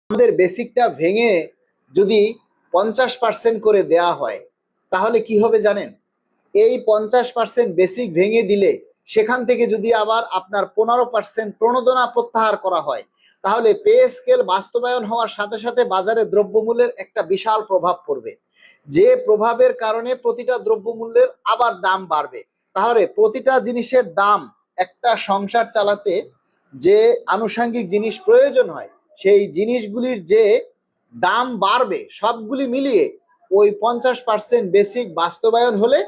আমাদের বেসিকটা ভেঙে যদি 50% করে দেয়া হয় তাহলে কি হবে জানেন? এই 50% বেসিক ভেঙে দিলে সেখান থেকে যদি আবার আপনার 15% প্রণোদনা প্রত্যাহার করা হয় তাহলে পে স্কেল বাস্তবায়ন হওয়ার সাথে সাথে বাজারে দ্রব্যমূল্যের একটা বিশাল প্রভাব পড়বে, যে প্রভাবের কারণে প্রতিটা দ্রব্যমূল্যের আবার দাম বাড়বে। তাহলে প্রতিটা জিনিসের দাম, একটা সংসার চালাতে যে আনুষঙ্গিক জিনিস প্রয়োজন হয় সেই জিনিসগুলির যে দাম বাড়বে সবগুলি মিলিয়ে ওই 50% বেসিক বাস্তবায়ন হলে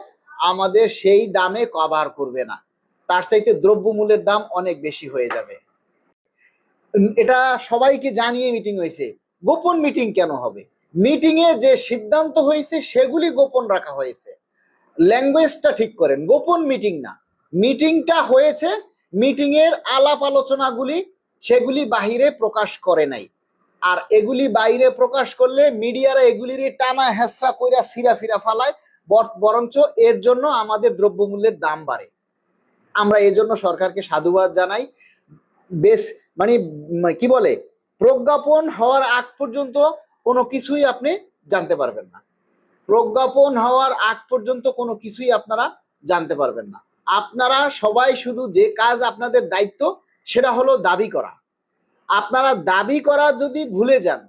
আমাদের সেই দামে কভার করবে না, তার চাইতে দ্রব্যমূল্যের দাম অনেক বেশি হয়ে যাবে। এটা সবাইকে জানিয়ে মিটিং হয়েছে। গোপন মিটিং কেন হবে? মিটিং এ যে সিদ্ধান্ত হয়েছে সেগুলি গোপন রাখা হয়েছে। ল্যাঙ্গুয়েজটা ঠিক করেন, গোপন মিটিং না। মিটিংটা হয়েছে, মিটিং এর আলাপ আলোচনাগুলি সেগুলি বাহিরে প্রকাশ করে নাই। আর এগুলি বাইরে প্রকাশ করলে মিডিয়ারা এগুলির টানা হেঁচড়া কইরা ফিরা ফিরা ফালায়, বরঞ্চ এর জন্য আমাদের দ্রব্যমূল্যের দাম বাড়ে। আমরা এজন্য সরকারকে সাধুবাদ জানাই। বেশ মানে কি বলে, প্রজ্ঞাপন হওয়ার আগ পর্যন্ত কোনো কিছুই আপনি জানতে পারবেন না। প্রজ্ঞাপন হওয়ার আগ পর্যন্ত কোনো কিছুই আপনারা জানতে পারবেন না। আপনারা সবাই শুধু যে কাজ আপনাদের দায়িত্ব সেটা হলো দাবি করা। আপনারা দাবি করা যদি ভুলে যান,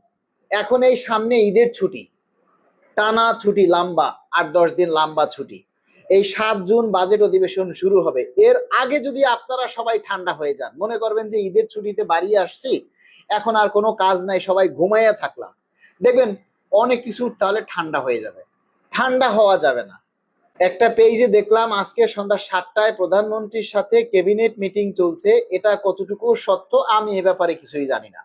এখন এই সামনে ঈদের ছুটি, টানা ছুটি, লম্বা 8-10 দিন লম্বা ছুটি, এই 7 জুন বাজেট অধিবেশন শুরু হবে। এর আগে যদি আপনারা সবাই ঠান্ডা হয়ে যান, মনে করবেন যে ঈদের ছুটিতে বাড়ি আসছি, এখন আর কোনো কাজ নাই, সবাই ঘুমাইয়া থাকলাম, দেখবেন অনেক কিছু তাহলে ঠান্ডা হয়ে যাবে। ঠান্ডা হওয়া যাবে না। একটা পেজে দেখলাম আজকে সন্ধ্যা 7টায় প্রধানমন্ত্রীর সাথে ক্যাবিনেট মিটিং চলছে, এটা কতটুকু সত্য আমি এ ব্যাপারে কিছুই জানি না,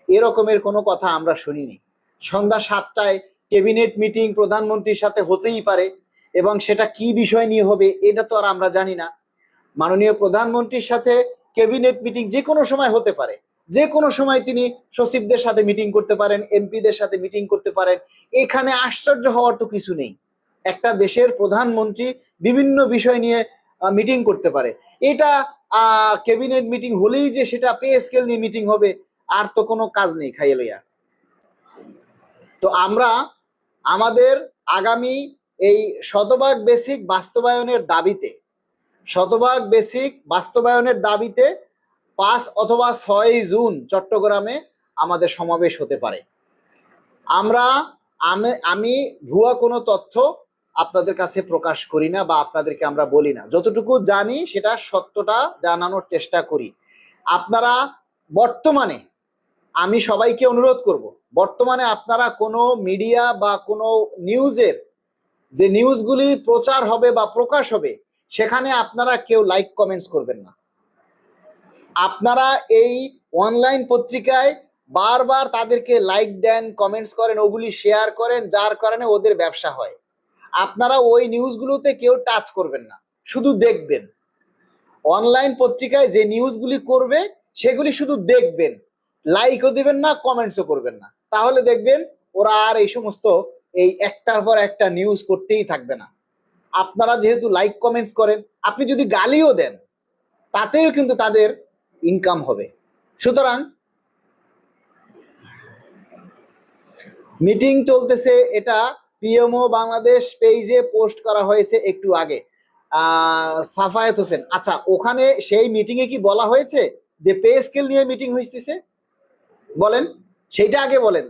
এরকমের কোনো কথা আমরা শুনিনি। সন্ধ্যা 7টায় ক্যাবিনেট মিটিং প্রধানমন্ত্রীর সাথে হতেই পারে, এবং সেটা কি বিষয় নিয়ে হবে এটা তো আর আমরা জানি না। মাননীয় প্রধানমন্ত্রীর সাথে ক্যাবিনেট মিটিং যে কোনো সময় হতে পারে, যে কোনো সময় তিনি সচিবদের সাথে মিটিং করতে পারেন, এমপিদের সাথে মিটিং করতে পারেন। এখানে আশ্চর্য হওয়ার তো কিছু নেই। একটা দেশের প্রধানমন্ত্রী বিভিন্ন বিষয় নিয়ে মিটিং করতে পারে। এটা ক্যাবিনেট মিটিং হলেই যে সেটা পে স্কেল নিয়ে মিটিং হবে আর তো কোনো কাজ নেই খাইয়ে লইয়া। তো আমরা আমাদের আগামী এই শতভাগ বেসিক বাস্তবায়নের দাবিতে, শতভাগ বেসিক বাস্তবায়নের দাবিতে 5 অথবা 6 জুন চট্টগ্রামে আমাদের সমাবেশ হতে পারে। আমি ভুয়া কোনো তথ্য আপনাদের কাছে প্রকাশ করি না বা আপনাদেরকে আমরা বলি না, যতটুকু জানি সেটা সত্যটা জানানোর চেষ্টা করি। আপনারা বর্তমানে, আমি সবাইকে অনুরোধ করব, বর্তমানে আপনারা কোনো মিডিয়া বা কোনো নিউজের যে নিউজগুলি প্রচার হবে বা প্রকাশ হবে সেখানে আপনারা কেউ লাইক কমেন্টস করবেন না। আপনারা এই অনলাইন পত্রিকায় বারবার তাদেরকে লাইক দেন, কমেন্টস করেন, ওগুলি শেয়ার করেন, যার কারণে ওদের ব্যবসা হয়। আপনারা ওই নিউজগুলোতে কেউ টাচ করবেন না, শুধু দেখবেন। অনলাইন পত্রিকায় যে নিউজগুলি করবে সেগুলি শুধু দেখবেন, লাইকও দিবেন না, কমেন্টসও করবেন না। তাহলে দেখবেন ওরা আর এই সমস্ত এই একটার পর একটা নিউজ করতেই থাকবে না। আপনারা যেহেতু লাইক কমেন্টস করেন, আপনি যদি গালিও দেন তাতেও কিন্তু তাদের ইনকাম হবে। সুতরাং মিটিং চলতেছে, এটা পিএমও বাংলাদেশ পেজে পোস্ট করা হয়েছে একটু আগে। সাফায়েত হোসেন, আচ্ছা ওখানে সেই মিটিং এ কি বলা হয়েছে যে পে স্কেল নিয়ে মিটিং হইতেছে? বলেন, সেইটা আগে বলেন।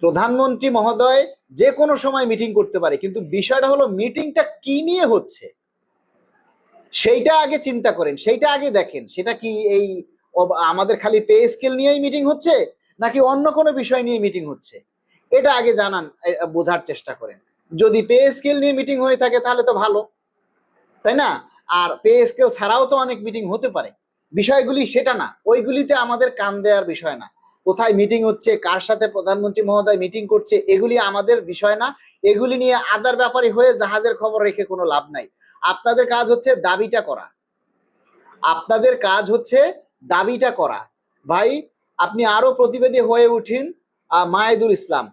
প্রধানমন্ত্রী মহোদয় যে কোনো সময় মিটিং করতে পারে, কিন্তু বিষয়টা হলো মিটিংটা কি নিয়ে হচ্ছে সেইটা আগে চিন্তা করেন, সেইটা আগে দেখেন। সেটা কি এই আমাদের খালি পে স্কেল নিয়েই মিটিং হচ্ছে নাকি অন্য কোনো বিষয় নিয়ে মিটিং হচ্ছে, এটা আগে জানান, বোঝার চেষ্টা করেন। যদি পে স্কেল নিয়ে মিটিং হয়ে থাকে তাহলে তো ভালো, তাই না? আর পে স্কেল ছাড়াও তো অনেক মিটিং হতে পারে। বিষয়গুলি সেটা না, ওইগুলিতে আমাদের কান দেওয়ার বিষয় না। কোথায় মিটিং হচ্ছে, কার সাথে প্রধানমন্ত্রী মহোদয় মিটিং করছে, এগুলি আমাদের বিষয় না। এগুলি নিয়ে আদার ব্যাপারে হয়ে জাহাজের খবর রেখে কোনো লাভ নাই। আপনাদের কাজ হচ্ছে দাবিটা করা, আপনাদের কাজ হচ্ছে দাবিটা করা। ভাই আপনি আরো প্রতিবাদী হয়ে উঠেন, মায়েদুল ইসলাম,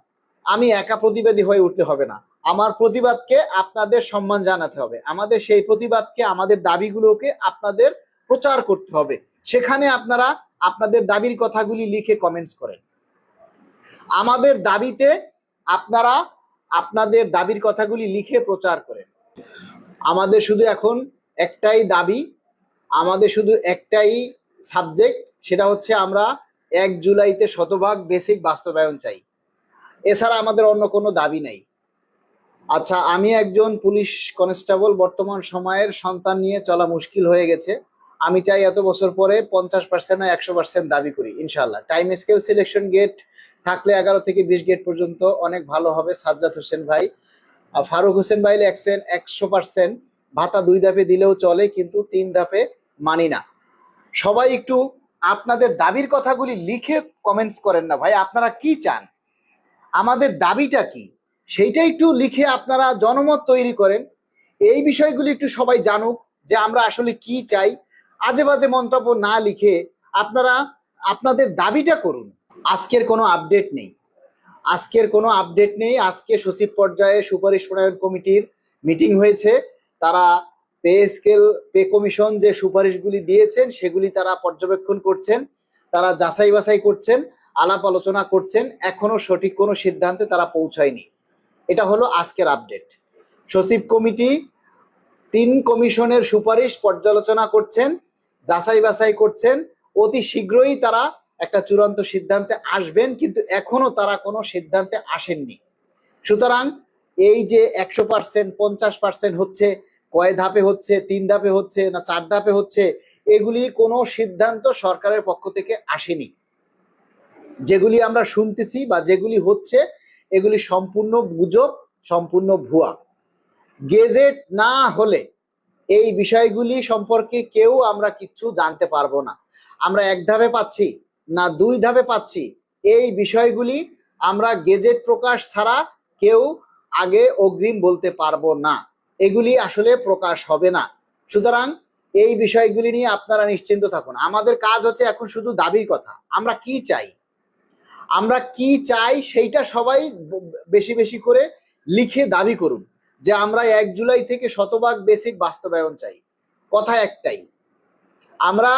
আমি একা প্রতিবাদী হয়ে উঠতে হবে না। আমার প্রতিবাদকে আপনাদের সম্মান জানাতে হবে, আমাদের সেই প্রতিবাদকে, আমাদের দাবিগুলোকে আপনাদের প্রচার করতে হবে। সেখানে আপনারা আপনাদের দাবির কথাগুলি লিখে কমেন্টস করেন। আমাদের দাবিতে আপনারা আপনাদের দাবির কথাগুলি লিখে প্রচার করেন। আমাদের শুধু এখন একটাই দাবি, আমাদের শুধু একটাই সাবজেক্ট, সেটা হচ্ছে আমরা 1 জুলাইতে শতভাগ বেসিক বাস্তবায়ন চাই। এছাড়া আমাদের অন্য কোনো দাবি নাই। আচ্ছা, আমি একজন পুলিশ কনস্টেবল, বর্তমান সময়ের সন্তান নিয়ে চলা মুশকিল হয়ে গেছে। আমি চাই এত বছর পরে 50% না 100% দাবি করি ইনশাল্লাহ। টাইম স্কেল সিলেকশন গেট থাকলে 11 থেকে 20 গেট পর্যন্ত অনেক ভালো হবে। সাজ্জাদ হোসেন ভাই, ফারুক হোসেন ভাই লেখছেন 100% ভাতা 2 ধাপে দিলেও চলে, কিন্তু 3 ধাপে মানি না। সবাই একটু আপনাদের দাবির কথাগুলি লিখে কমেন্টস করেন না ভাই, আপনারা কি চান, আমাদের দাবিটা কি, সেইটা একটু লিখে আপনারা জনমত তৈরি করেন। এই বিষয়গুলি একটু সবাই জানুক যে আমরা আসলে কি চাই। আজে বাজে মন্তব্য না লিখে আপনারা আপনাদের দাবিটা করুন। আজকের কোনো আপডেট নেই, আজকে সচিব পর্যায়ে সুপারিশ প্রণয়ন কমিটির মিটিং হয়েছে। তারা পে কমিশন যে সুপারিশগুলি দিয়েছেন সেগুলি তারা পর্যবেক্ষণ করছেন, তারা যাচাই বাছাই করছেন, আলাপ আলোচনা করছেন। এখনো সঠিক কোনো সিদ্ধান্তে তারা পৌঁছায়নি। এটা হলো আজকের আপডেট। সচিব কমিটি 3 কমিশনের সুপারিশ পর্যালোচনা করছেন, যাচাই বাছাই করছেন। অতি শীঘ্রই তারা একটা চূড়ান্ত সিদ্ধান্তে আসবেন, কিন্তু এখনো তারা কোনো সিদ্ধান্তে আসেননি। সুতরাং এই যে 100%, 50% হচ্ছে, কয় ধাপে হচ্ছে, 3 ধাপে হচ্ছে না 4 ধাপে হচ্ছে, এগুলি কোনো সিদ্ধান্ত সরকারের পক্ষ থেকে আসেনি। যেগুলি আমরা শুনতেছি বা যেগুলি হচ্ছে, এগুলি সম্পূর্ণ গুজব, সম্পূর্ণ ভুয়া। গেজেট না হলে এই বিষয়গুলি সম্পর্কে কেউ আমরা কিচ্ছু জানতে পারবো না। আমরা 1 ধাপে পাচ্ছি না 2 ধাপে পাচ্ছি, এই বিষয়গুলি আমরা গেজেট প্রকাশ ছাড়া কেউ আগে অগ্রিম বলতে পারবো না। এগুলি আসলে প্রকাশ হবে না। সুতরাং এই বিষয়গুলি নিয়ে আপনারা নিশ্চিন্ত থাকুন। আমাদের কাজ হচ্ছে এখন শুধু দাবির কথা। আমরা কি চাই সেইটা সবাই বেশি বেশি করে লিখে দাবি করুন যে আমরা 1 জুলাই থেকে শতভাগ বেসিক বাস্তবায়ন চাই। কথা একটাই, আমরা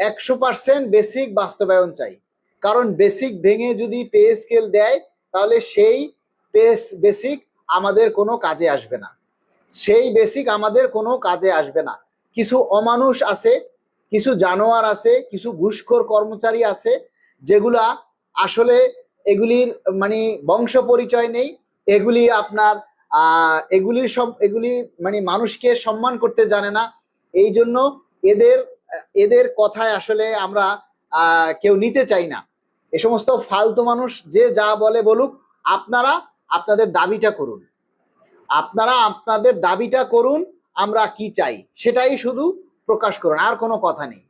100% বেসিক বাস্তবায়ন চাই। কারণ বেসিক ভেঙে যদি পে স্কেল দেয়, তাহলে সেই বেসিক আমাদের কোনো কাজে আসবে না। কিছু অমানুষ আছে, কিছু জানোয়ার আছে, কিছু ঘুষখোর কর্মচারী আছে, যেগুলা আসলে এগুলির মানে বংশ পরিচয় নেই। এগুলি আপনার এগুলি মানে মানুষকে সম্মান করতে জানে না। এই জন্য এদের কথায় আসলে আমরা কেউ নিতে চাই না। এ সমস্ত ফালতু মানুষ যে যা বলে বলুক, আপনারা আপনাদের দাবিটা করুন। আমরা কি চাই সেটাই শুধু প্রকাশ করুন, আর কোনো কথা নেই।